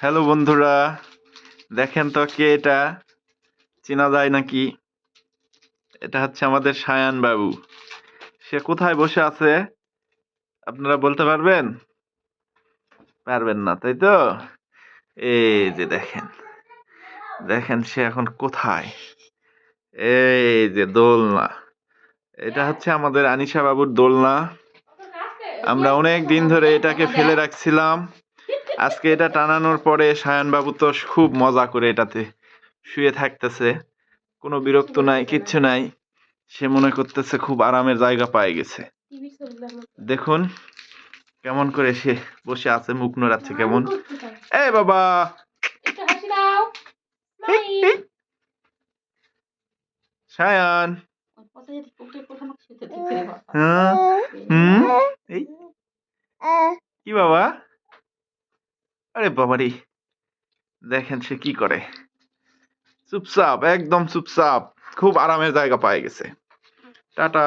Hello বন্ধুরা, দেখেন তো কে এটা, চেনা যায় নাকি? এটা হচ্ছে আমাদের সায়ান বাবু। সে কোথায় বসে আছে আপনারা বলতে পারবেন? পারবেন না, তাই তো? এই যে দেখেন, দেখেন সে এখন কোথায়। এই যে দোলনা, এটা হচ্ছে আমাদের আনিশা বাবুর দোলনা। আমরা অনেক দিন ধরে এটাকে ফেলে রাখছিলাম। আজকে এটা টানানোর পরে সায়ান বাবু তো খুব মজা করে এটাতে শুয়ে থাকতেছে, কোনো বিরক্ত নাই, কিচ্ছু নাই। সে মনে করতেছে খুব আরামের জায়গা পায়ে গেছে। দেখুন কেমন করে সে বসে আছে, মুখ নোড়াচ্ছে কেমন। এই বাবা, সায়ান, হ্যাঁ, এই কি বাবা, আরে বাবা রে, দেখেন সে কি করে, চুপচাপ, একদম চুপচাপ, খুব আরামের জায়গা পায়ে গেছে। টাটা।